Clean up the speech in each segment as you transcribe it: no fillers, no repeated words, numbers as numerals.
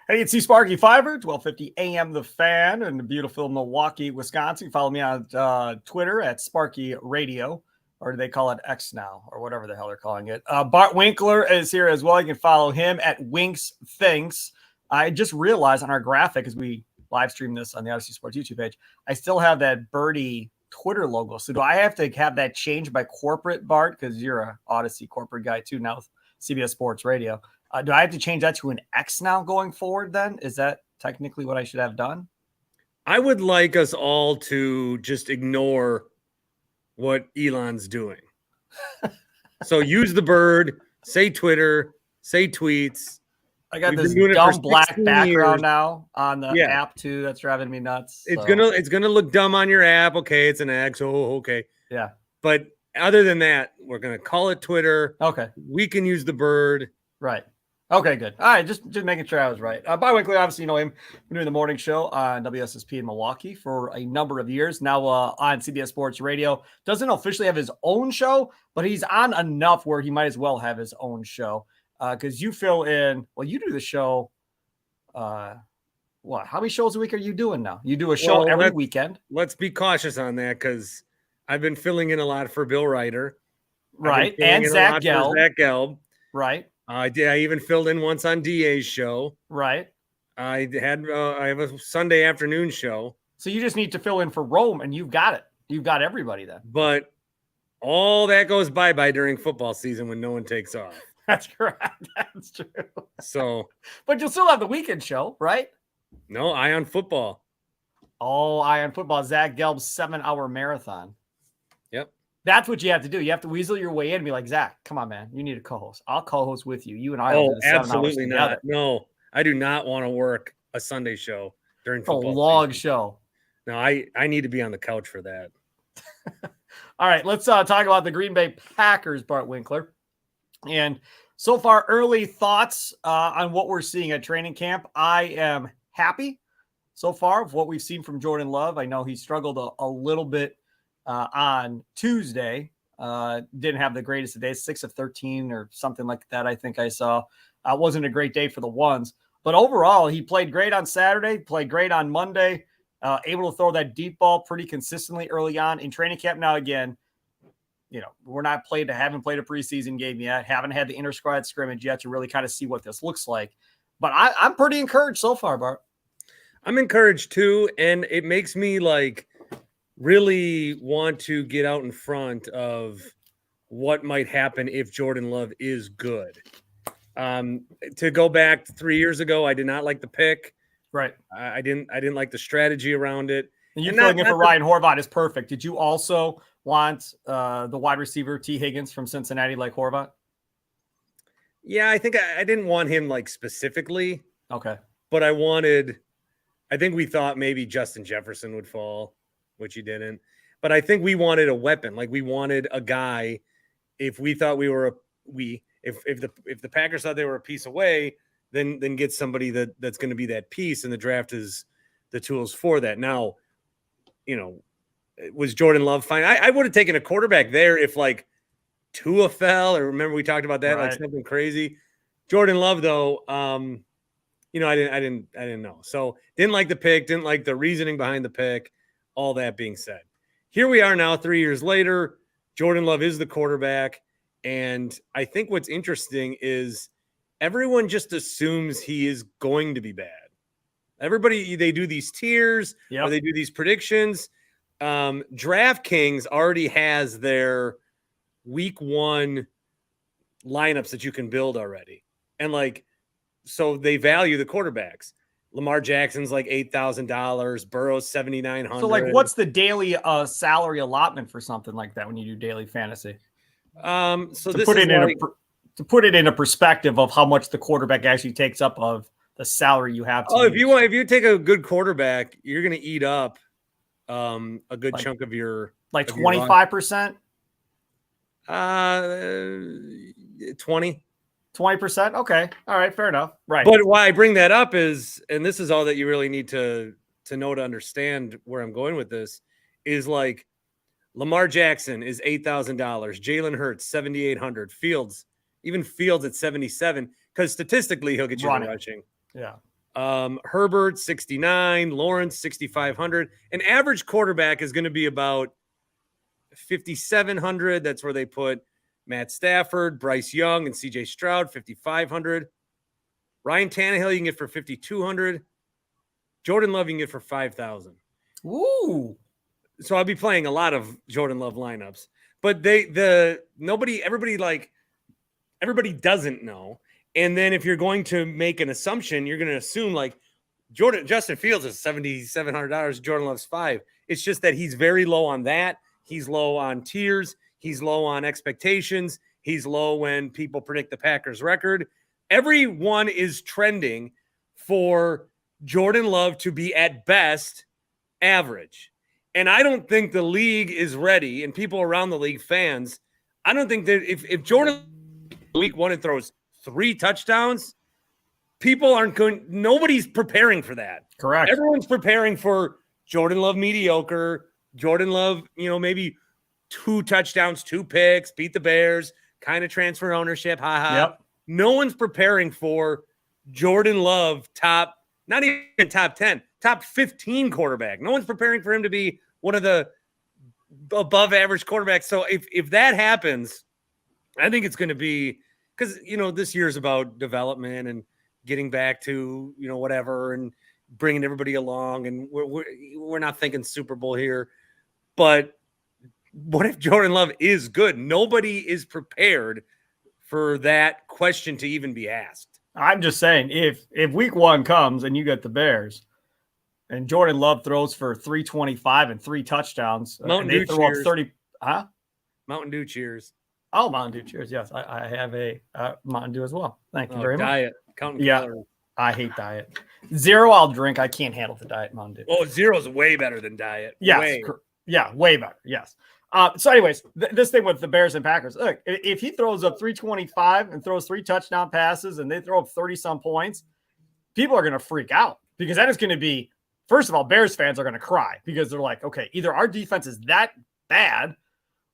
Hey, it's Sparky Fifer, 1250 AM The Fan in the beautiful Milwaukee, Wisconsin. Follow me on Twitter at Sparky Radio, or do they call it X now, or whatever the hell they're calling it. Bart Winkler is here as well. You can follow him at Winks Thinks. I just realized on our graphic, as we live stream this on the Odyssey Sports YouTube page, I still have that Birdie Twitter logo. So do I have to have that changed by corporate, Bart? Because you're a Odyssey corporate guy too now with CBS Sports Radio. Do I have to change that to an X now going forward then? Is that technically what I should have done? I would like us all to just ignore what Elon's doing. So use the bird, say Twitter, say tweets. I got this dumb black background now on the app too. That's driving me nuts. It's gonna look dumb on your app. Okay, it's an X. Oh, okay. Yeah. But other than that, we're gonna call it Twitter. Okay. We can use the bird. Right. Okay, good. All right, just making sure I was right. Bart Winkler, obviously, you know him. Been doing the morning show on WSSP in Milwaukee for a number of years. Now on CBS Sports Radio. Doesn't officially have his own show, but he's on enough where he might as well have his own show. Because you fill in, well, you do the show. What? How many shows a week are you doing now? You do a show every weekend. Let's be cautious on that because I've been filling in a lot for Bill Ryder. Right. And Zach Gelb. Right. I even filled in once on DA's show. Right. I have a Sunday afternoon show. So you just need to fill in for Rome, and you've got it. You've got everybody then. But all that goes bye-bye during football season when no one takes off. That's correct. That's true. So, but you'll still have the weekend show, right? No, Eye on Football. Oh, Eye on Football. Zach Gelb's 7-hour marathon. Yep. That's what you have to do. You have to weasel your way in and be like, Zach, come on, man. You need a co-host. I'll co-host with you. You and I will do the 7 hours absolutely together. not. No, I do not want to work a Sunday show during football. A log show. No, I need to be on the couch for that. All right, let's talk about the Green Bay Packers, Bart Winkler. And so far, early thoughts on what we're seeing at training camp. I am happy so far of what we've seen from Jordan Love. I know he struggled a little bit on Tuesday. Didn't have the greatest of days, 6 of 13 or something like that. I think I saw. Wasn't a great day for the ones, but overall he played great on Saturday, played great on Monday, able to throw that deep ball pretty consistently early on in training camp. Now, again, you know, haven't played a preseason game yet, haven't had the inter-squad scrimmage yet to really kind of see what this looks like. But I'm pretty encouraged so far, Bart. I'm encouraged too, and it makes me really want to get out in front of what might happen if Jordan Love is good. To go back 3 years ago, I did not like the pick. Right. I didn't like the strategy around it. And you're filling in for Ryan Horvath is perfect. Did you also want the wide receiver T. Higgins from Cincinnati like Horvath? Yeah, I think I didn't want him specifically. Okay. But I think we thought maybe Justin Jefferson would fall, which he didn't. But I think we wanted a weapon. We wanted a guy. If we thought if the Packers thought they were a piece away, then get somebody that's going to be that piece, and the draft is the tools for that. Now, you know, was Jordan Love fine? I would have taken a quarterback there if Tua fell, or remember we talked about that, right. Something crazy. Jordan Love though, you know, I didn't know. So didn't like the pick, didn't like the reasoning behind the pick. All that being said, here we are now 3 years later. Jordan Love is the quarterback. And I think what's interesting is everyone just assumes he is going to be bad. Everybody, they do these tiers, or they do these predictions. DraftKings already has their week 1 lineups that you can build already. And so they value the quarterbacks. Lamar Jackson's $8,000, Burrow's $7,900. So what's the daily salary allotment for something like that when you do daily fantasy? So to put it in a perspective of how much the quarterback actually takes up of the salary you have. If you take a good quarterback, you're going to eat up a good chunk of your 25%. 20%. Okay. All right. Fair enough. Right. But why I bring that up is, and this is all that you really need to know to understand where I'm going with this, is Lamar Jackson is $8,000. Jalen Hurts, $7,800. Fields at $77, because statistically he'll get you the rushing. Yeah. Herbert 69, Lawrence 6,500. An average quarterback is going to be about 5,700. That's where they put Matt Stafford, Bryce Young, and CJ Stroud, 5,500. Ryan Tannehill you can get for 5,200. Jordan Love you can get for 5,000. Ooh. So I'll be playing a lot of Jordan Love lineups, but everybody doesn't know. And then if you're going to make an assumption, you're going to assume like Justin Fields is $7,700. Jordan Love's $5,000. It's just that he's very low on that. He's low on tiers. He's low on expectations. He's low when people predict the Packers record. Everyone is trending for Jordan Love to be at best average. And I don't think the league is ready, and people around the league, fans, I don't think that if Jordan week 1 and throws 3 touchdowns, people aren't going, nobody's preparing for that. Correct. Everyone's preparing for Jordan Love mediocre, Jordan Love, maybe 2 touchdowns, 2 picks, beat the Bears, kind of transfer ownership. Yep. No one's preparing for Jordan Love not even top 10, top 15 quarterback. No one's preparing for him to be one of the above average quarterbacks. So if that happens, I think it's going to be because, this year's about development and getting back to, whatever and bringing everybody along. And we're not thinking Super Bowl here. But what if Jordan Love is good? Nobody is prepared for that question to even be asked. I'm just saying, if week 1 comes and you get the Bears and Jordan Love throws for 325 and 3 touchdowns, Mountain and they Dew throw cheers. up 30, huh? Mountain Dew cheers. Oh, Mountain Dew cheers. Yes, I have a Mountain Dew as well. Thank you very much. Diet. Counting Yeah, calories. I hate diet. Zero I'll drink. I can't handle the diet Mountain Dew. Oh, Zero's way better than diet. Yes. Way. Yeah, way better. Yes. So anyways, this thing with the Bears and Packers, look, if he throws up 325 and throws 3 touchdown passes and they throw up 30-some points, people are going to freak out because that is going to be, first of all, Bears fans are going to cry because they're like, okay, either our defense is that bad,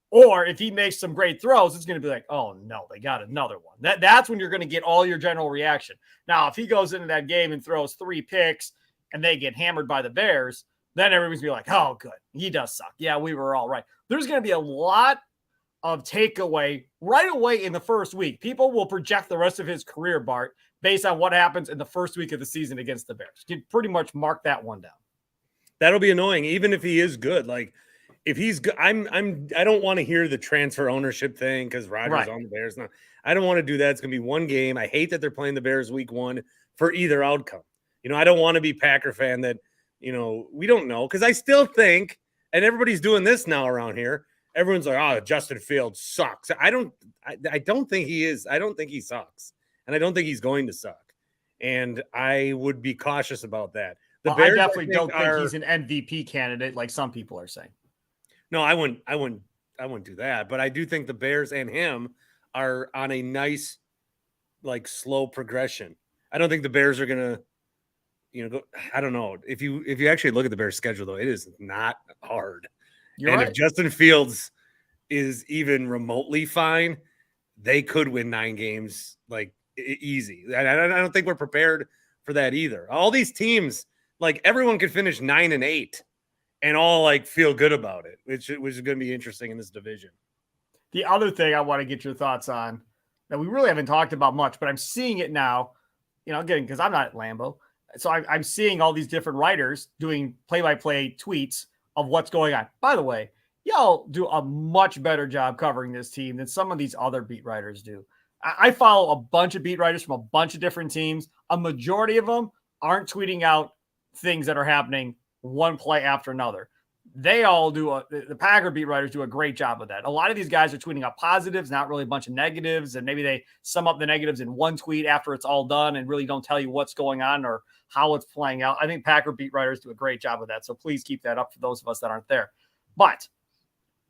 or if he makes some great throws, it's going to be like, oh, no, they got another one. That's when you're going to get all your general reaction. Now, if he goes into that game and throws 3 picks and they get hammered by the Bears, then everybody's going to be like, oh, good. He does suck. Yeah, we were all right. There's going to be a lot of takeaway right away in the first week. People will project the rest of his career, Bart, based on what happens in the first week of the season against the Bears. You can pretty much mark that one down. That'll be annoying, even if he is good. Like, if he's good, I don't want to hear the transfer ownership thing because Rodgers on the Bears. No, I don't want to do that. It's going to be one game. I hate that they're playing the Bears week 1 for either outcome. I don't want to be Packer fan that, we don't know because I still think, and everybody's doing this now around here. Everyone's like, oh, Justin Fields sucks. I don't think he is. I don't think he sucks. And I don't think he's going to suck. And I would be cautious about that. The Bears, I definitely don't think he's an MVP candidate like some people are saying. No, I wouldn't do that. But I do think the Bears and him are on a nice, like, slow progression. I don't think the Bears are gonna, go. I don't know. If you actually look at the Bears' schedule, though, it is not hard. You're right. If Justin Fields is even remotely fine, they could win 9 games like easy. I don't think we're prepared for that either. All these teams, like, everyone could finish 9-8. And all like feel good about it, which is going to be interesting in this division. The other thing I want to get your thoughts on that we really haven't talked about much, but I'm seeing it now, again, because I'm not at Lambeau. So I'm seeing all these different writers doing play-by-play tweets of what's going on. By the way, y'all do a much better job covering this team than some of these other beat writers do. I follow a bunch of beat writers from a bunch of different teams. A majority of them aren't tweeting out things that are happening one play after another. They all do the Packer beat writers do a great job of that. A lot of these guys are tweeting out positives, not really a bunch of negatives. And maybe they sum up the negatives in one tweet after it's all done and really don't tell you what's going on or how it's playing out. I think Packer beat writers do a great job of that. So please keep that up for those of us that aren't there. But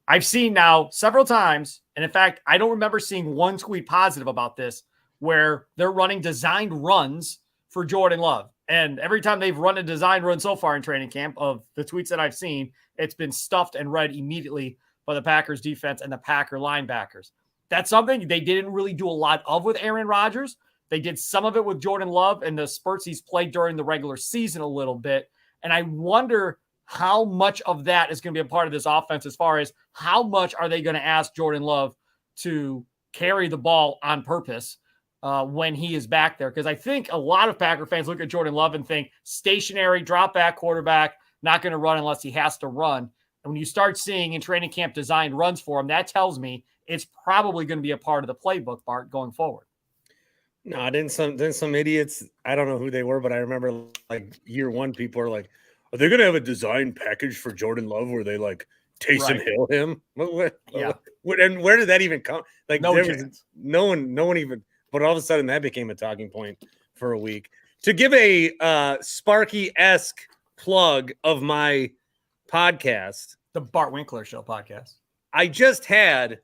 I've seen now several times, and in fact, I don't remember seeing one tweet positive about this, where they're running designed runs for Jordan Love. And every time they've run a design run so far in training camp of the tweets that I've seen, it's been stuffed and read immediately by the Packers defense and the Packer linebackers. That's something they didn't really do a lot of with Aaron Rodgers. They did some of it with Jordan Love and the spurts he's played during the regular season a little bit. And I wonder how much of that is going to be a part of this offense as far as how much are they going to ask Jordan Love to carry the ball on purpose when he is back there. Because I think a lot of Packer fans look at Jordan Love and think stationary, drop back quarterback, not going to run unless he has to run. And when you start seeing in training camp designed runs for him, that tells me it's probably going to be a part of the playbook, Bart, going forward. No, then some idiots, I don't know who they were, but I remember like year one, people are like, are they going to have a design package for Jordan Love where they like Taysom Hill him? And where did that even come? Like no one even, but all of a sudden that became a talking point for a week. To give a Sparky-esque plug of my podcast, the Bart Winkler Show podcast, I just had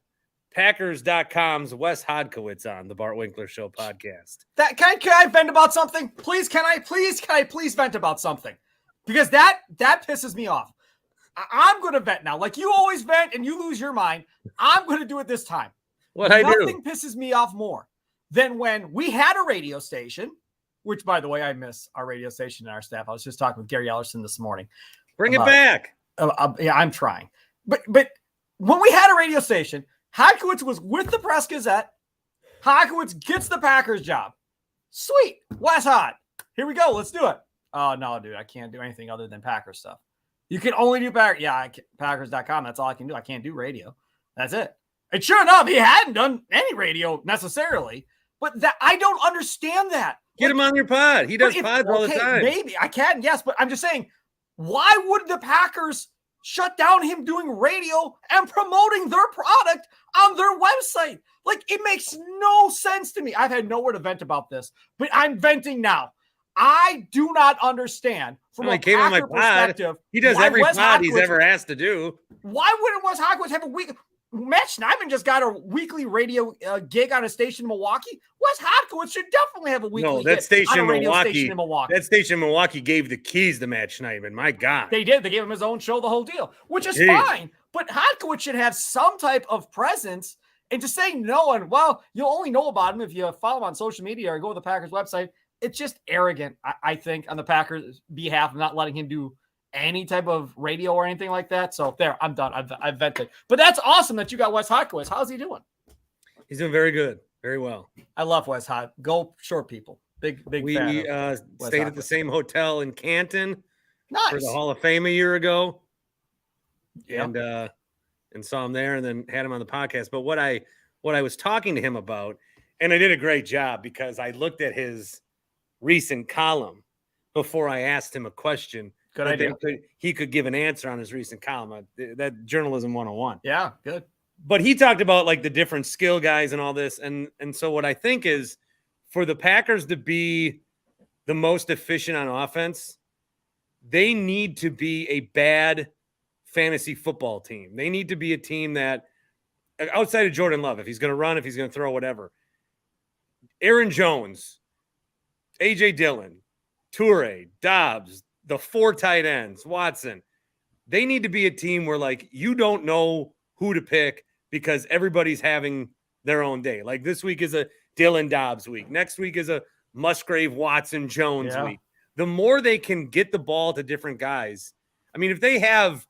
Packers.com's Wes Hodkiewicz on the Bart Winkler Show podcast. That can I vent about something? Please, can I please vent about something? Because that pisses me off. I'm going to vent now. Like you always vent and you lose your mind. I'm going to do it this time. Nothing pisses me off more than when we had a radio station, which, by the way, I miss our radio station and our staff. I was just talking with Gary Ellerson this morning. Bring it back. Yeah, I'm trying. But when we had a radio station, Hodkiewicz was with the Press Gazette. Hodkiewicz gets the Packers job. Sweet. Wes Hod. Here we go. Let's do it. Oh, no, dude. I can't do anything other than Packers stuff. You can only do Packers.com. That's all I can do. I can't do radio. That's it. And sure enough, he hadn't done any radio necessarily. But that I don't understand that. Get him on your pod. He does pods all the time. Maybe I can, yes. But I'm just saying, why would the Packers shut down him doing radio and promoting their product on their website? Like, it makes no sense to me. I've had nowhere to vent about this, but I'm venting now. I do not understand from a Packer perspective. He does every pod he's ever asked to do. Why wouldn't Wes Hodkiewicz have a week? Matt Schneidman just got a weekly radio gig on a station in Milwaukee. Wes Hodkiewicz should definitely have a weekly gig on a radio station in Milwaukee. That station in Milwaukee gave the keys to Matt Schneidman. My God. They did. They gave him his own show, the whole deal, which is fine. But Hodkiewicz should have some type of presence. And to say no, and well, you'll only know about him if you follow him on social media or go to the Packers website. It's just arrogant, I think, on the Packers' behalf of not letting him do any type of radio or anything like that. So there, I'm done. I've vented. But that's awesome that you got Wes Hodkiewicz. How's he doing? He's doing very good. Very well. I love Wes Hod. Go short people. Big fan. We stayed at the same hotel in Canton for the Hall of Fame a year ago. Yep. And saw him there and then had him on the podcast. But what I was talking to him about, and I did a great job because I looked at his recent column before I asked him a question. Good idea. He could give an answer on his recent column. That journalism 101. Yeah, good. But he talked about like the different skill guys and all this. And so what I think is for the Packers to be the most efficient on offense, they need to be a bad fantasy football team. They need to be a team that outside of Jordan Love, if he's going to run, if he's going to throw, whatever, Aaron Jones, A.J. Dillon, Toure, Dobbs, the 4 tight ends, Watson, they need to be a team where, like, you don't know who to pick because everybody's having their own day. Like, this week is a Dillon Dobbs week. Next week is a Musgrave Watson Jones week. The more they can get the ball to different guys, I mean, if they have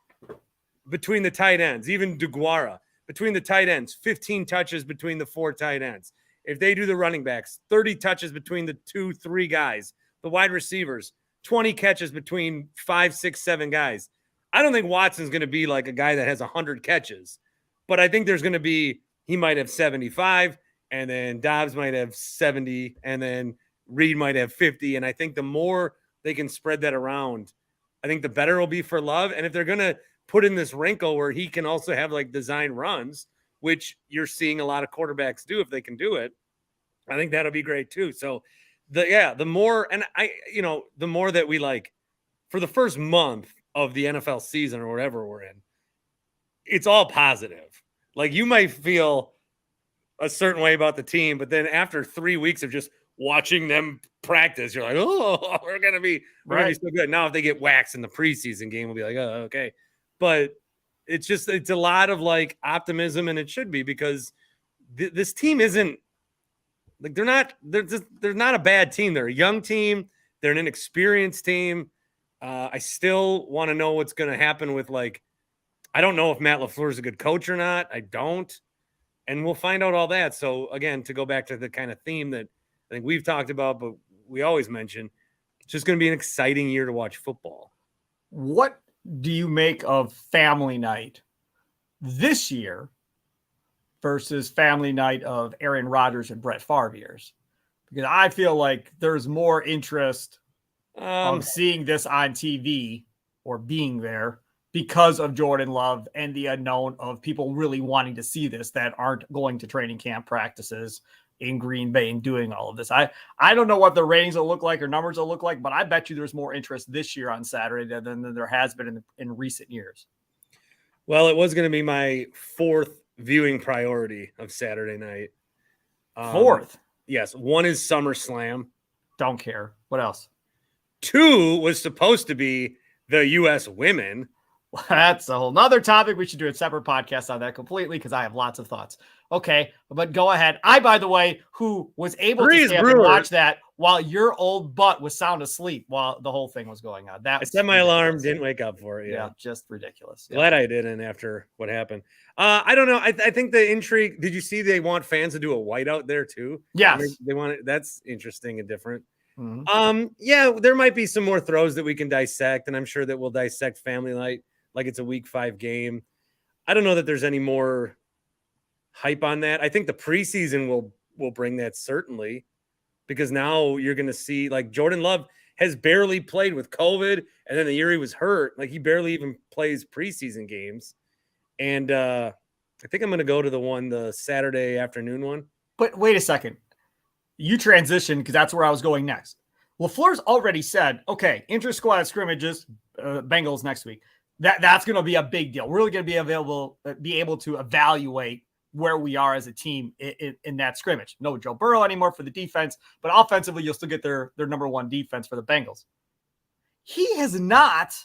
between the tight ends, even DeGuara, between the tight ends, 15 touches between the 4 tight ends. If they do the running backs, 30 touches between the 2-3 guys, the wide receivers, 20 catches between 5, 6, 7 guys. I don't think Watson's going to be like a guy that has 100 catches, but I think there's going to be, he might have 75, and then Dobbs might have 70, and then Reed might have 50. And I think the more they can spread that around, I think the better it'll be for Love. And if they're going to put in this wrinkle where he can also have like design runs, which you're seeing a lot of quarterbacks do if they can do it, I think that'll be great too. So the more, and the more that we like for the first month of the NFL season or whatever we're in, it's all positive. Like you might feel a certain way about the team, but then after 3 weeks of just watching them practice, you're like, oh, we're going to be so good. Now, if they get waxed in the preseason game, we'll be like, oh, okay. But it's a lot of like optimism, and it should be because this team isn't Like they're not a bad team. They're a young team. They're an inexperienced team. I still want to know what's going to happen with I don't know if Matt LaFleur is a good coach or not. I don't. And we'll find out all that. So again, to go back to the kind of theme that I think we've talked about, but we always mention, it's just going to be an exciting year to watch football. What do you make of family night this year versus family night of Aaron Rodgers and Brett Favre years? Because I feel like there's more interest of seeing this on TV or being there because of Jordan Love and the unknown of people really wanting to see this that aren't going to training camp practices in Green Bay and doing all of this. I don't know what the ratings will look like or numbers will look like, but I bet you there's more interest this year on Saturday than there has been in recent years. Well, it was going to be my fourth viewing priority of Saturday night. Fourth? Yes. One is SummerSlam. Don't care. What else? 2 was supposed to be the U.S. women. That's a whole nother topic. We should do a separate podcast on that completely because I have lots of thoughts. Okay, but go ahead. I, by the way, who was able to stay up and watch that while your old butt was sound asleep while the whole thing was going on. That I set my alarm, didn't wake up for it. Yeah, just ridiculous. Glad I didn't after what happened. I don't know. I think the intrigue. Did you see they want fans to do a whiteout there too? Yes, they want it. That's interesting and different. Mm-hmm. Yeah, there might be some more throws that we can dissect, and I'm sure that we'll dissect family night like it's a week 5 game. I don't know that there's any more hype on that. I think the preseason will bring that certainly, because now you're going to see Jordan Love has barely played with COVID, and then the year he was hurt, he barely even plays preseason games. And I think I'm going to go to the Saturday afternoon one. But wait a second. You transitioned because that's where I was going next. LaFleur's already said, okay, inter-squad scrimmages, Bengals next week. That's going to be a big deal. We're really going to be able to evaluate where we are as a team in that scrimmage. No Joe Burrow anymore for the defense, but offensively, you'll still get their number one defense for the Bengals. He has not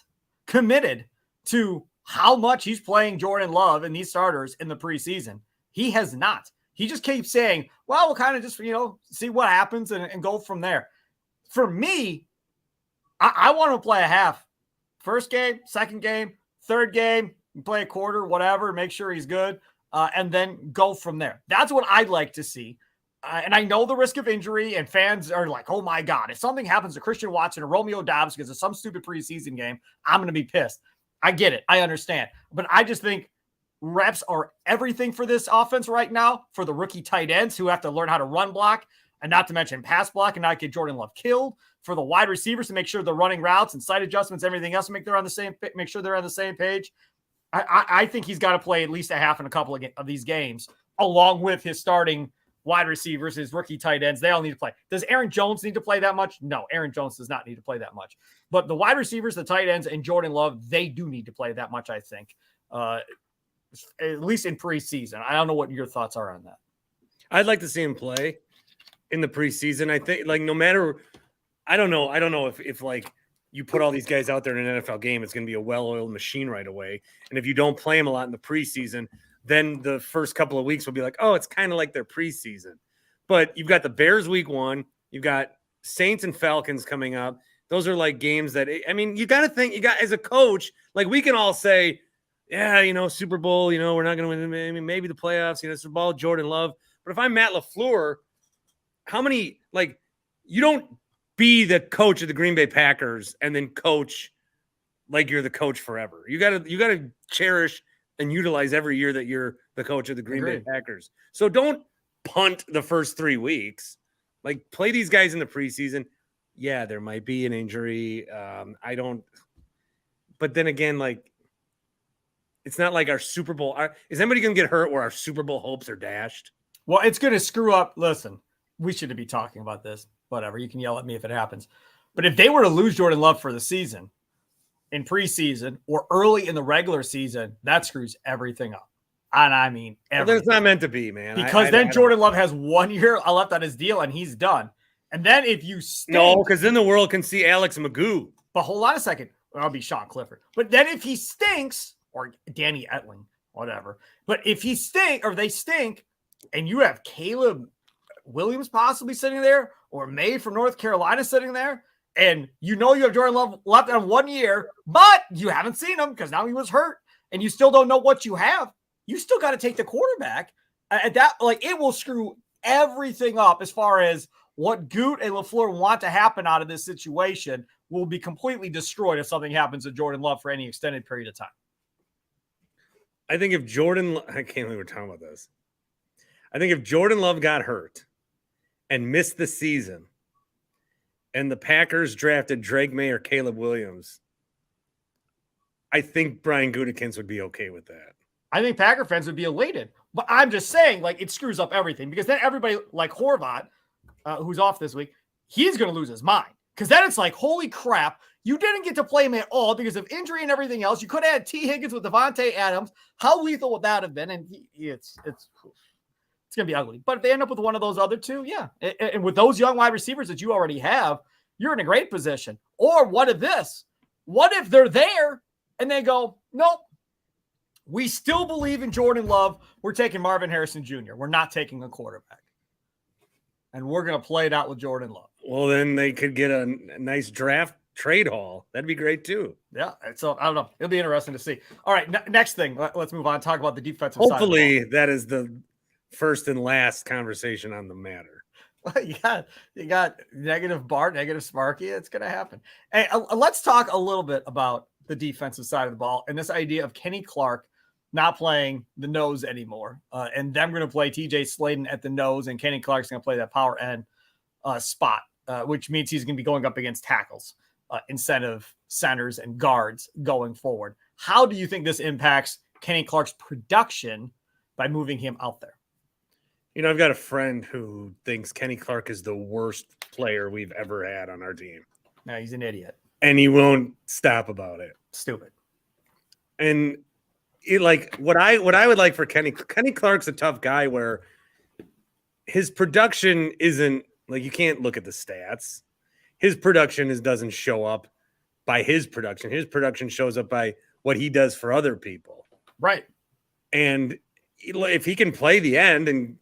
committed to how much he's playing Jordan Love and these starters in the preseason. He has not. He just keeps saying, well, we'll kind of just, see what happens and go from there. For me, I want to play a half. First game, second game, third game, play a quarter, whatever, make sure he's good, and then go from there. That's what I'd like to see. And I know the risk of injury, and fans are like, oh, my God, if something happens to Christian Watson or Romeo Doubs because of some stupid preseason game, I'm going to be pissed. I get it. I understand. But I just think reps are everything for this offense right now for the rookie tight ends who have to learn how to run block, and not to mention pass block and not get Jordan Love killed, for the wide receivers to make sure they're running routes and sight adjustments, everything else, make sure they're on the same page. I think he's got to play at least a half in a couple of these games, along with his starting wide receivers, his rookie tight ends. They all need to play. Does Aaron Jones need to play that much? No, Aaron Jones does not need to play that much. But the wide receivers, the tight ends, and Jordan Love, they do need to play that much, I think, at least in preseason. I don't know what your thoughts are on that. I'd like to see him play in the preseason. I think no matter – I don't know if you put all these guys out there in an NFL game, it's going to be a well-oiled machine right away. And if you don't play them a lot in the preseason, then the first couple of weeks will be like, oh, it's kind of like their preseason. But you've got the Bears week 1. You've got Saints and Falcons coming up. Those are games that, you got to think, as a coach, we can all say, yeah, Super Bowl, we're not going to win, maybe the playoffs, Super Bowl, Jordan Love. But if I'm Matt LaFleur, how many, you don't be the coach of the Green Bay Packers and then coach like you're the coach forever. You gotta cherish and utilize every year that you're the coach of the Green Bay Packers. So don't punt the first 3 weeks. Play these guys in the preseason. Yeah, there might be an injury. But then again, it's not like our Super Bowl. Is anybody going to get hurt where our Super Bowl hopes are dashed? Well, it's going to screw up. Listen, we shouldn't be talking about this. Whatever. You can yell at me if it happens. But if they were to lose Jordan Love for the season in preseason or early in the regular season, that screws everything up. And I mean, everything. It's not meant to be, man. Because then Jordan Love has 1 year left on his deal and he's done. And then if you stink, no, because then the world can see Alex Magoo. But hold on a second. I'll be Sean Clifford. But then if he stinks, or Danny Etling, whatever. But if he stink or they stink, and you have Caleb Williams possibly sitting there, or May from North Carolina sitting there, and you have Jordan Love left on 1 year, but you haven't seen him because now he was hurt, and you still don't know what you have, you still got to take the quarterback. At that, it will screw everything up as far as what Goot and LaFleur want to happen out of this situation will be completely destroyed if something happens to Jordan Love for any extended period of time. I think if I can't believe we're talking about this. I think if Jordan Love got hurt and missed the season and the Packers drafted Drake May or Caleb Williams, I think Brian Gutekunst would be okay with that. I think Packer fans would be elated. But I'm just saying, it screws up everything because then everybody like Horvat, who's off this week, he's going to lose his mind. Because then it's like, holy crap, you didn't get to play him at all because of injury and everything else. You could have had T. Higgins with Devontae Adams. How lethal would that have been? And it's going to be ugly. But if they end up with one of those other two, yeah. And with those young wide receivers that you already have, you're in a great position. Or what if this? What if they're there and they go, nope, we still believe in Jordan Love. We're taking Marvin Harrison Jr. We're not taking a quarterback. And we're going to play it out with Jordan Love. Well, then they could get a nice draft trade haul. That'd be great too. Yeah. So I don't know. It'll be interesting to see. All right. Next thing. Let's move on. Talk about the defensive side. Hopefully that is the first and last conversation on the matter. You got negative Bart, negative Sparky. It's going to happen. Hey, let's talk a little bit about the defensive side of the ball and this idea of Kenny Clark not playing the nose anymore. And them going to play TJ Sladen at the nose, and Kenny Clark's going to play that power end spot, which means he's going to be going up against tackles instead of centers and guards going forward. How do you think this impacts Kenny Clark's production by moving him out there? I've got a friend who thinks Kenny Clark is the worst player we've ever had on our team. No, he's an idiot. And he won't stop about it. Stupid. And what I would like for Kenny Clark's a tough guy where his production isn't you can't look at the stats. His production doesn't show up by his production. His production shows up by what he does for other people. Right. And if he can play the end, and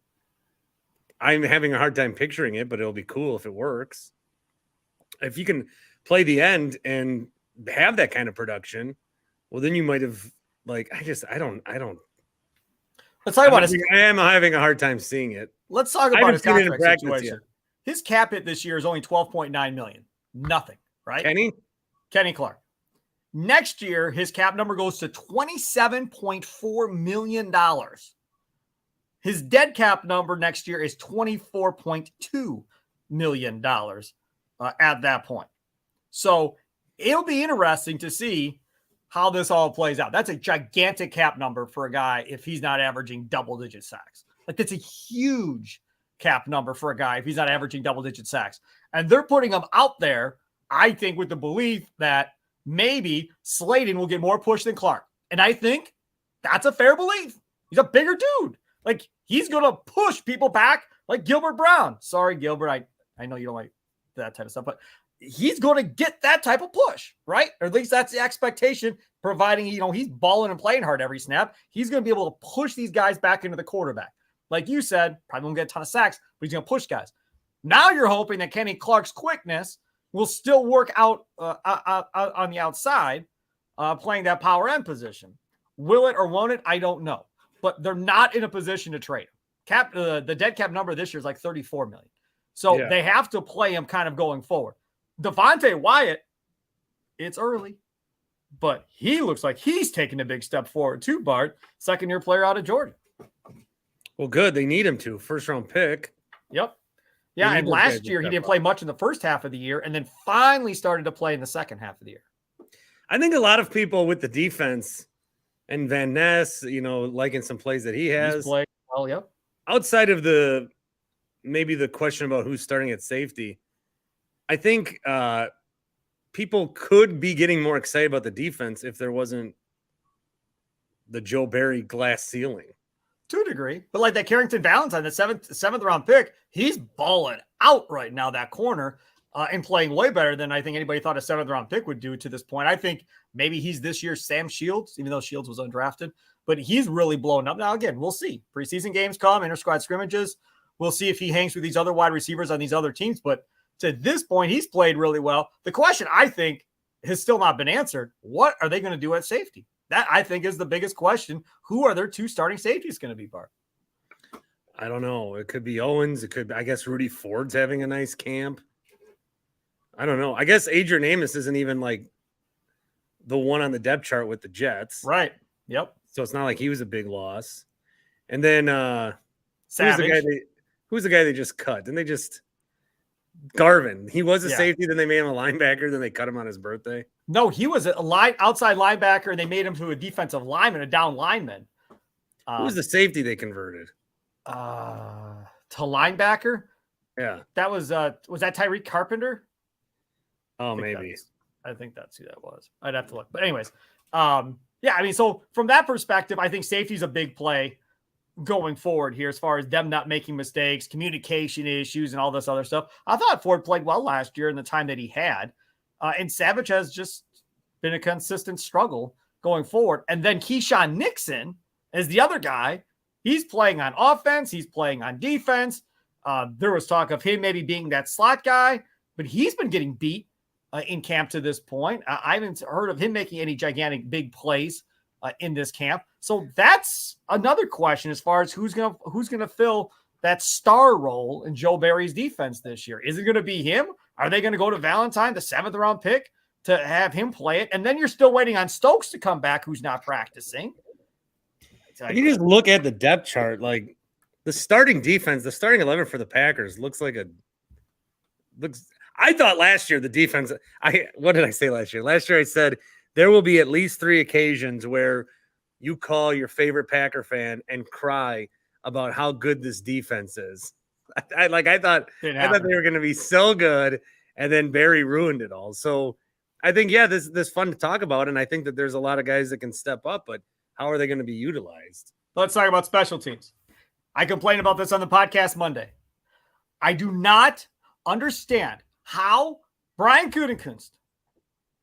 I'm having a hard time picturing it, but it'll be cool if it works. If you can play the end and have that kind of production, well, then you might have I don't. Let's talk about I am having a hard time seeing it. Let's talk about his contract situation. His cap hit this year is only $12.9 million. Nothing, right? Kenny Clark. Next year, his cap number goes to $27.4 million. His dead cap number next year is $24.2 million at that point. So it'll be interesting to see how this all plays out. That's a gigantic cap number for a guy if he's not averaging double-digit sacks. That's a huge cap number for a guy if he's not averaging double-digit sacks. And they're putting him out there, I think, with the belief that maybe Sladen will get more push than Clark. And I think that's a fair belief. He's a bigger dude. He's going to push people back like Gilbert Brown. Sorry, Gilbert. I know you don't like that type of stuff, but he's going to get that type of push, right? Or at least that's the expectation, providing, he's balling and playing hard every snap. He's going to be able to push these guys back into the quarterback. Like you said, probably won't get a ton of sacks, but he's going to push guys. Now you're hoping that Kenny Clark's quickness will still work out on the outside, playing that power end position. Will it or won't it? I don't know. But they're not in a position to trade him. The dead cap number this year is like $34 million. So they have to play him kind of going forward. Devontae Wyatt, it's early, but he looks like he's taking a big step forward too, Bart. Second-year player out of Georgia. Well, good. They need him to. First-round pick. Yep. Yeah, and last year he didn't play much in the first half of the year and then finally started to play in the second half of the year. I think a lot of people with the defense and Van Ness, liking some plays that he has. He's played well, yep. Outside of maybe the question about who's starting at safety, I think people could be getting more excited about the defense if there wasn't the Joe Barry glass ceiling. To a degree. But that Carrington Valentine, the seventh round pick, he's balling out right now, that corner, and playing way better than I think anybody thought a seventh round pick would do to this point. I think maybe he's this year's Sam Shields, even though Shields was undrafted. But he's really blown up. Now, again, we'll see. Preseason games come, inter-squad scrimmages. We'll see if he hangs with these other wide receivers on these other teams. But to this point, he's played really well. The question, I think, has still not been answered. What are they going to do at safety? That, I think, is the biggest question. Who are their two starting safeties going to be, Bart? I don't know. It could be Owens. It could be, I guess Rudy Ford's having a nice camp. I don't know. I guess Adrian Amos isn't even like the one on the depth chart with the Jets. Right. Yep. So it's not like he was a big loss. And then Savage. Who's the guy they just cut? Didn't they just Garvin? He was a safety, then they made him a linebacker, then they cut him on his birthday. No, he was a outside linebacker, and they made him to a defensive lineman, a down lineman. Who was the safety they converted? To linebacker? Yeah. That was that Tyreek Carpenter? Oh, maybe. I think that's who that was. I'd have to look. But anyways, yeah, I mean, so from that perspective, I think safety is a big play going forward here as far as them not making mistakes, communication issues, and all this other stuff. I thought Ford played well last year in the time that he had. And Savage has just been a consistent struggle going forward. And then Keyshawn Nixon is the other guy. He's playing on offense. He's playing on defense. There was talk of him maybe being that slot guy, but he's been getting beat in camp to this point. I haven't heard of him making any gigantic big plays in this camp. So that's another question as far as who's gonna fill that star role in Joe Barry's defense this year. Is it going to be him? Are they going to go to Valentine, the 7th round pick, to have him play it? And then you're still waiting on Stokes to come back, who's not practicing. If you just look at the depth chart, like the starting defense, the starting 11 for the Packers looks. I thought last year the defense. What did I say last year? Last year I said there will be at least 3 occasions where you call your favorite Packer fan and cry about how good this defense is. I thought they were going to be so good, and then Barry ruined it all. So I think, yeah, this is fun to talk about, and I think that there's a lot of guys that can step up, but how are they going to be utilized? Let's talk about special teams. I complained about this on the podcast Monday. I do not understand how Brian Gutekunst,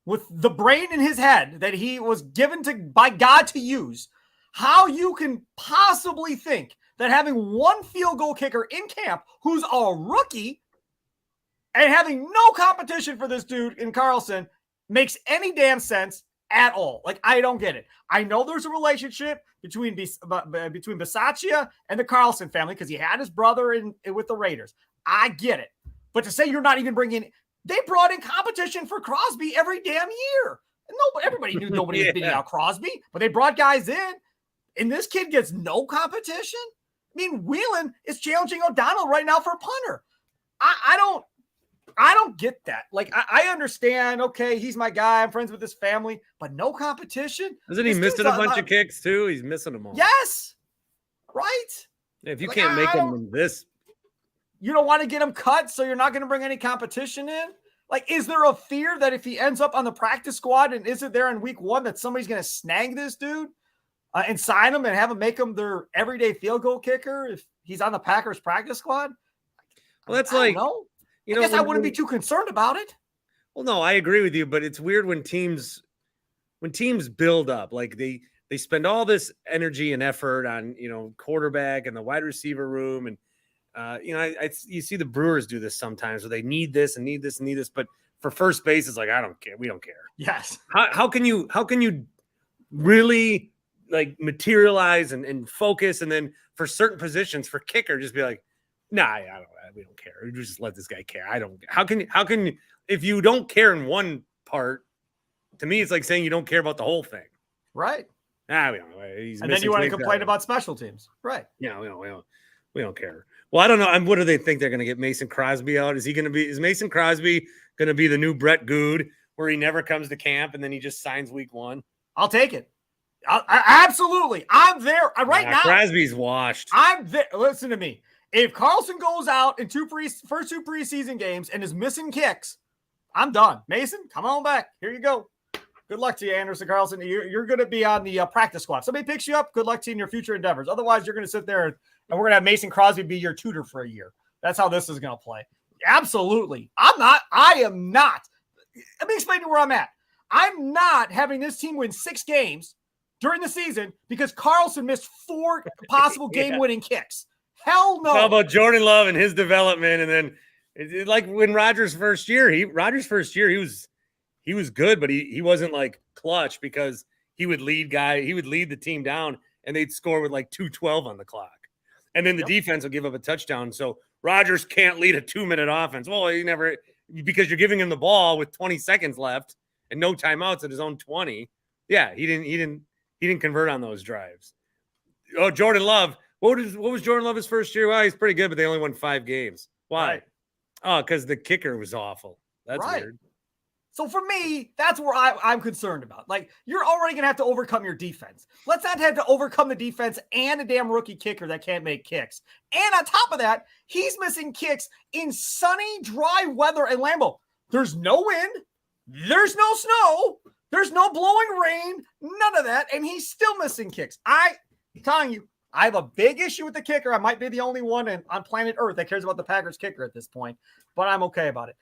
with the brain in his head that he was given by God to use, how you can possibly think that having one field goal kicker in camp who's a rookie and having no competition for this dude in Carlson makes any damn sense at all. Like, I don't get it. I know there's a relationship between Bisaccia and the Carlson family because he had his brother with the Raiders. I get it. But to say you're not even bringing – they brought in competition for Crosby every damn year. Everybody knew nobody was beating out Crosby, but they brought guys in, and this kid gets no competition? I mean, Whelan is challenging O'Donnell right now for a punter. I don't get that. Like, I understand, okay, he's my guy, I'm friends with his family, but no competition? Isn't he missing a bunch of kicks, too? He's missing them all. Yes. Right? If you can't make him this. You don't want to get him cut, so you're not going to bring any competition in? Like, is there a fear that if he ends up on the practice squad and isn't there in week 1 that somebody's going to snag this dude and sign him and have him make him their everyday field goal kicker if he's on the Packers practice squad? Well, that's I guess I wouldn't be too concerned about it. Well, no, I agree with you, but it's weird when teams build up, like they spend all this energy and effort on, quarterback and the wide receiver room. And, you see the Brewers do this sometimes where they need this and need this and need this, but for first base, it's like, I don't care. We don't care. Yes. How can you really like materialize and focus? And then for certain positions for kicker, just be like, nah, we don't care. We just let this guy care. How can if you don't care in one part, to me, it's like saying you don't care about the whole thing. Right. We don't. And then you want to complain about special teams. Right. Yeah, we don't care. Well, I don't know. What do they think they're going to get Mason Crosby out? Is Mason Crosby going to be the new Brett Good, where he never comes to camp and then he just signs week 1? I'll take it. Absolutely. I'm there now. Crosby's washed. I'm there. Listen to me. If Carlson goes out in first 2 preseason games and is missing kicks, I'm done. Mason, come on back. Here you go. Good luck to you, Anderson Carlson. You're going to be on the practice squad. Somebody picks you up. Good luck to you in your future endeavors. Otherwise, you're going to sit there and we're going to have Mason Crosby be your tutor for a year. That's how this is going to play. Absolutely. I am not. Let me explain to you where I'm at. I'm not having this team win 6 games during the season because Carlson missed 4 possible game-winning kicks. Hell no. How about Jordan Love and his development? And then like when Rodgers' first year, he was good, but he wasn't like clutch because he would lead the team down and they'd score with like 2:12 on the clock. And then the defense will give up a touchdown. So Rodgers can't lead a 2-minute offense. Well, because you're giving him the ball with 20 seconds left and no timeouts at his own 20. Yeah, he didn't convert on those drives. Oh, Jordan Love. What was Jordan Love his first year? Well, he's pretty good, but they only won 5 games. Why? Right. Oh, because the kicker was awful. That's weird. So for me, that's where I'm concerned about. Like, you're already going to have to overcome your defense. Let's not have to overcome the defense and a damn rookie kicker that can't make kicks. And on top of that, he's missing kicks in sunny, dry weather in Lambeau. There's no wind. There's no snow. There's no blowing rain. None of that. And he's still missing kicks. I'm telling you, I have a big issue with the kicker. I might be the only one on planet Earth that cares about the Packers kicker at this point, but I'm okay about it.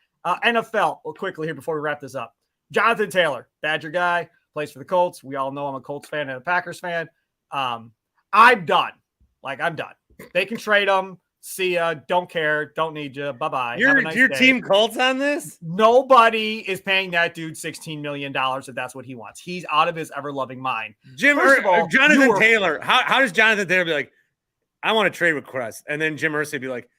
NFL, quickly here before we wrap this up. Jonathan Taylor, Badger guy, plays for the Colts. We all know I'm a Colts fan and a Packers fan. I'm done. I'm done. They can trade him. See ya. Don't care. Don't need you. Bye-bye. Your team Colts on this? Nobody is paying that dude $16 million if that's what he wants. He's out of his ever-loving mind. Jonathan Taylor. How does Jonathan Taylor be like, I want to trade with Crest? And then Jim Irsay be like,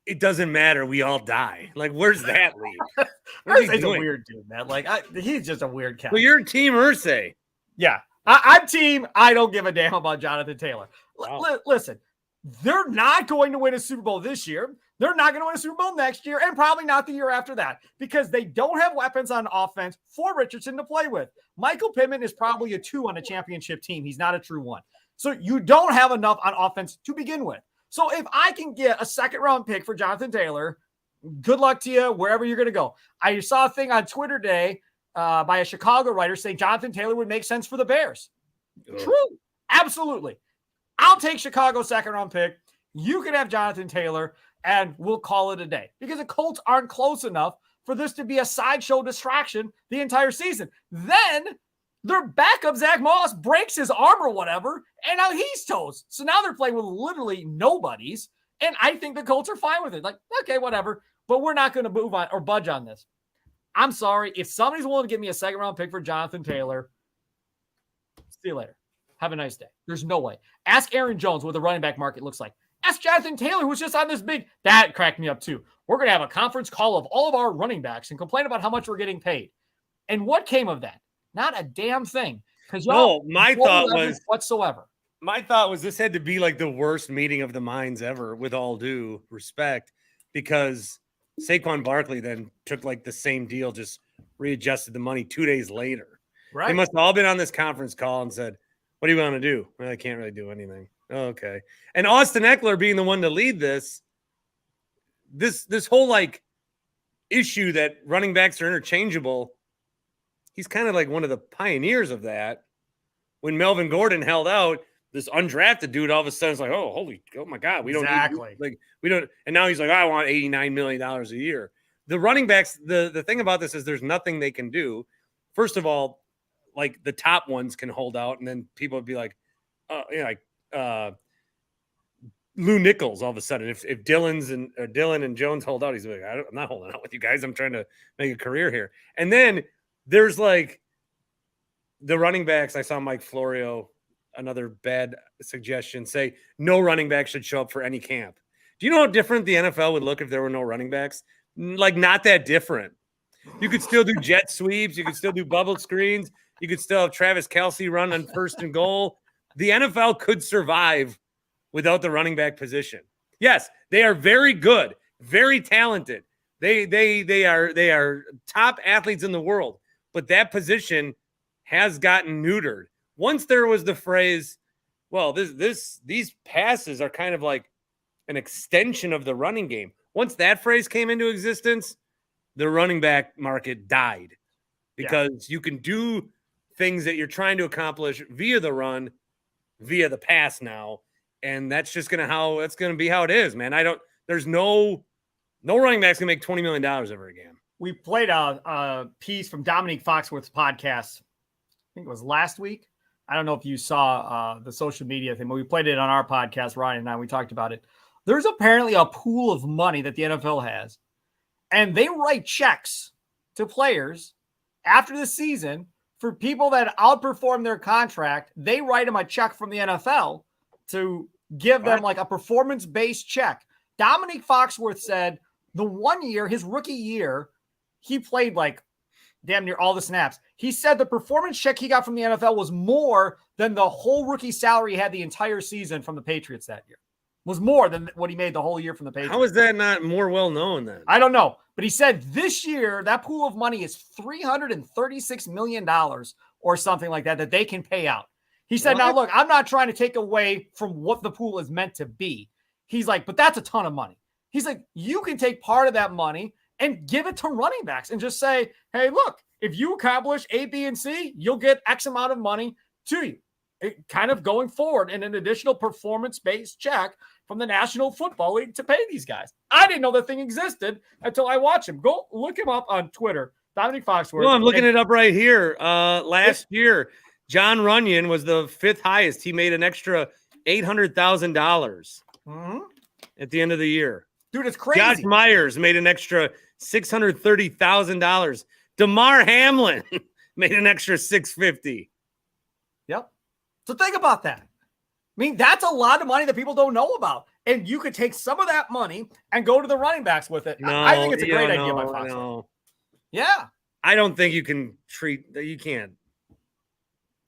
it doesn't matter. We all die. Like, where's that lead? Irsay's a weird dude, man. He's just a weird cat. Well, you're Team Irsay. Yeah. I'm team. I don't give a damn about Jonathan Taylor. Wow. Listen, they're not going to win a Super Bowl this year. They're not going to win a Super Bowl next year, and probably not the year after that, because they don't have weapons on offense for Richardson to play with. Michael Pittman is probably a 2 on a championship team. He's not a true 1. So you don't have enough on offense to begin with. So if I can get a second-round pick for Jonathan Taylor, good luck to you wherever you're going to go. I saw a thing on Twitter today by a Chicago writer saying Jonathan Taylor would make sense for the Bears. True. Absolutely. I'll take Chicago's second-round pick. You can have Jonathan Taylor, and we'll call it a day. Because the Colts aren't close enough for this to be a sideshow distraction the entire season. Then their backup, Zach Moss, breaks his arm or whatever, and now he's toast. So now they're playing with literally nobodies, and I think the Colts are fine with it. Like, okay, whatever, but we're not going to move on or budge on this. I'm sorry. If somebody's willing to give me a second-round pick for Jonathan Taylor, see you later. Have a nice day. There's no way. Ask Aaron Jones what the running back market looks like. Ask Jonathan Taylor, who's just on this big. That cracked me up, too. We're going to have a conference call of all of our running backs and complain about how much we're getting paid. And what came of that? Not a damn thing. Because my thought was this had to be like the worst meeting of the minds ever, with all due respect, because Saquon Barkley then took like the same deal, just readjusted the money 2 days later. Right. They must have all been on this conference call and said, what do you want to do? Well, I can't really do anything. Oh, okay. And Austin Eckler being the one to lead this whole like issue that running backs are interchangeable. He's kind of like one of the pioneers of that. When Melvin Gordon held out, this undrafted dude all of a sudden is like, oh my God, we don't need, and now he's like, I want $89 million a year. The running backs, the thing about this is there's nothing they can do. First of all, like the top ones can hold out, and then people would be like, Lou Nichols all of a sudden. If Dylan and Jones hold out, he's like, I'm not holding out with you guys. I'm trying to make a career here. And then there's like the running backs. I saw Mike Florio, another bad suggestion, say no running back should show up for any camp. Do you know how different the NFL would look if there were no running backs? Like, not that different. You could still do jet sweeps. You could still do bubble screens. You could still have Travis Kelce run on 1st and goal. The NFL could survive without the running back position. Yes, they are very good, very talented. They are top athletes in the world, but that position has gotten neutered. Once there was the phrase, well, these passes are kind of like an extension of the running game. Once that phrase came into existence, the running back market died, because you can do things that you're trying to accomplish via the run, via the pass now. And that's just going to be how it is, man. There's no running back's going to make $20 million ever again. We played a piece from Dominique Foxworth's podcast. I think it was last week. I don't know if you saw the social media thing, but we played it on our podcast, Ryan and I, we talked about it. There's apparently a pool of money that the NFL has, and they write checks to players after the season for people that outperform their contract. They write them a check from the NFL to give them like a performance-based check. Dominique Foxworth said the 1 year, his rookie year, he played like damn near all the snaps. He said the performance check he got from the NFL was more than the whole rookie salary he had the entire season from the Patriots that year. Was more than what he made the whole year from the Patriots. How is that not more well known then? I don't know. But he said this year, that pool of money is $336 million or something like that they can pay out. He said, now look, I'm not trying to take away from what the pool is meant to be. He's like, but that's a ton of money. He's like, you can take part of that money and give it to running backs and just say, hey, look, if you accomplish A, B, and C, you'll get X amount of money to you. It kind of going forward in an additional performance-based check from the National Football League to pay these guys. I didn't know that thing existed until I watched him. Go look him up on Twitter. Dominique Foxworth. No, I'm looking it up right here. Last year, John Runyon was the 5th highest. He made an extra $800,000 at the end of the year. Dude, it's crazy. Josh Myers made an extra $630,000. DeMar Hamlin made an extra $650,000. Yep. So think about that. I mean, that's a lot of money that people don't know about. And you could take some of that money and go to the running backs with it. No, I think it's a great idea by Fox. No. Yeah. I don't think you can you can't.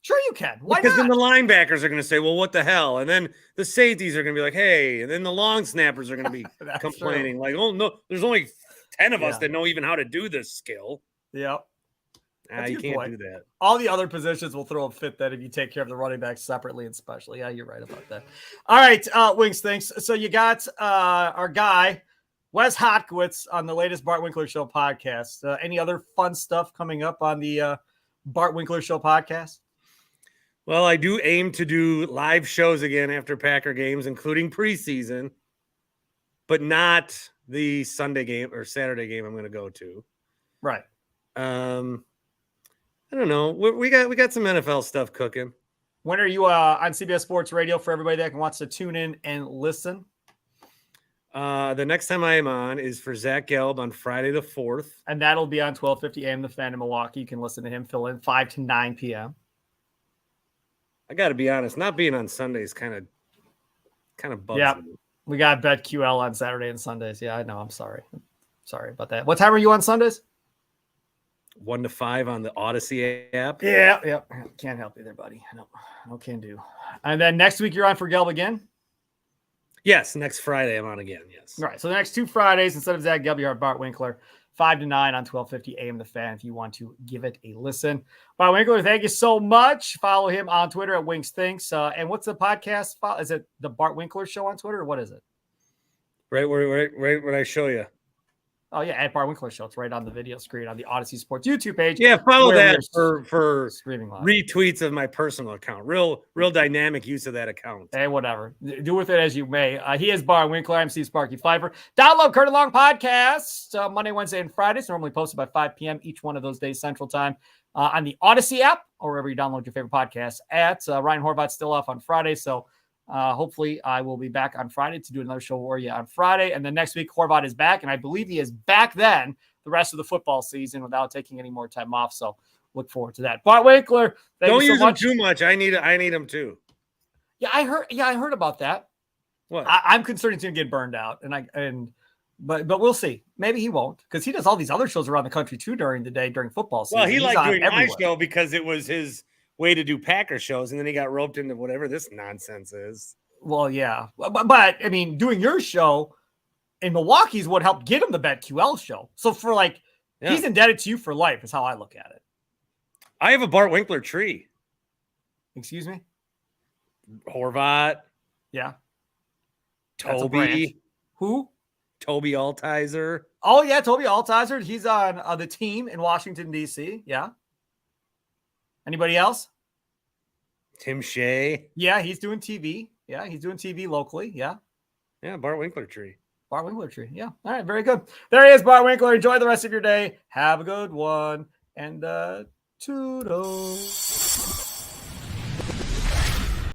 Sure you can. Why because not? Then the linebackers are going to say, well, what the hell? And then the safeties are going to be like, hey. And then the long snappers are going to be complaining. True. Like, oh, no, there's only 10 of us that know even how to do this skill. Yep. You can't do that. All the other positions will throw a fit that if you take care of the running backs separately and specially. Yeah, you're right about that. All right, Wings, thanks. So you got our guy, Wes Hotkowitz, on the latest Bart Winkler Show podcast. Any other fun stuff coming up on the Bart Winkler Show podcast? Well, I do aim to do live shows again after Packer games, including preseason, but not the Sunday game or Saturday game I'm going to go to. Right. I don't know. We got some NFL stuff cooking. When are you on CBS Sports Radio for everybody that wants to tune in and listen? The next time I am on is for Zach Gelb on Friday the 4th. And that'll be on 12:50 a.m. The Fan in Milwaukee. You can listen to him fill in 5 to 9 p.m. I got to be honest, not being on Sundays kind of bugs me. We got BetQL on Saturday and Sundays. Yeah, I know. I'm sorry. Sorry about that. What time are you on Sundays? 1 to 5 on the Odyssey app. Yeah. Can't help you there, buddy. No can do. And then next week you're on for Gelb again? Yes, next Friday I'm on again, yes. All right, so the next 2 Fridays, instead of Zach Gelb, you're at Bart Winkler, 5 to 9 on 12:50 a.m. The Fan, if you want to give it a listen. Bart Winkler, thank you so much. Follow him on Twitter at Wings Thinks. And what's the podcast? Is it the Bart Winkler Show on Twitter, or what is it? Right where I show you. Oh, yeah, at Bart Winkler Show. It's right on the video screen on the Odyssey Sports YouTube page. Yeah, follow that for streaming live. Retweets of my personal account. Real dynamic use of that account. Hey, whatever. Do with it as you may. He is Bart Winkler. I'm Steve Sparky Fifer. Download Kurt Long Podcast Monday, Wednesday, and Fridays. Normally posted by 5 p.m. each one of those days Central Time on the Odyssey app or wherever you download your favorite podcasts at. Ryan Horvat's still off on Friday, so hopefully I will be back on Friday to do another show for you on Friday. And then next week, Horvat is back, and I believe he is back then the rest of the football season without taking any more time off. So look forward to that. Bart Winkler, don't use him too much. I need him too. Yeah, I heard about that. What? I'm concerned he's going to get burned out, but we'll see. Maybe he won't, because he does all these other shows around the country too during the day during football season. Well, he liked doing my show because it was his way to do Packer shows, and then he got roped into whatever this nonsense is. Well, yeah, but I mean, doing your show in Milwaukee is what helped get him the BetQL show. So he's indebted to you for life, is how I look at it. I have a Bart Winkler tree. Excuse me? Horvat. Yeah. Toby. Who? Toby Altizer. Oh, yeah, Toby Altizer. He's on the team in Washington, D.C. Yeah. Anybody else? Tim Shea. Yeah, he's doing TV. Yeah, he's doing TV locally. Yeah. Yeah, Bart Winkler tree. Bart Winkler tree. Yeah. All right, very good. There he is, Bart Winkler. Enjoy the rest of your day. Have a good one. And toodles.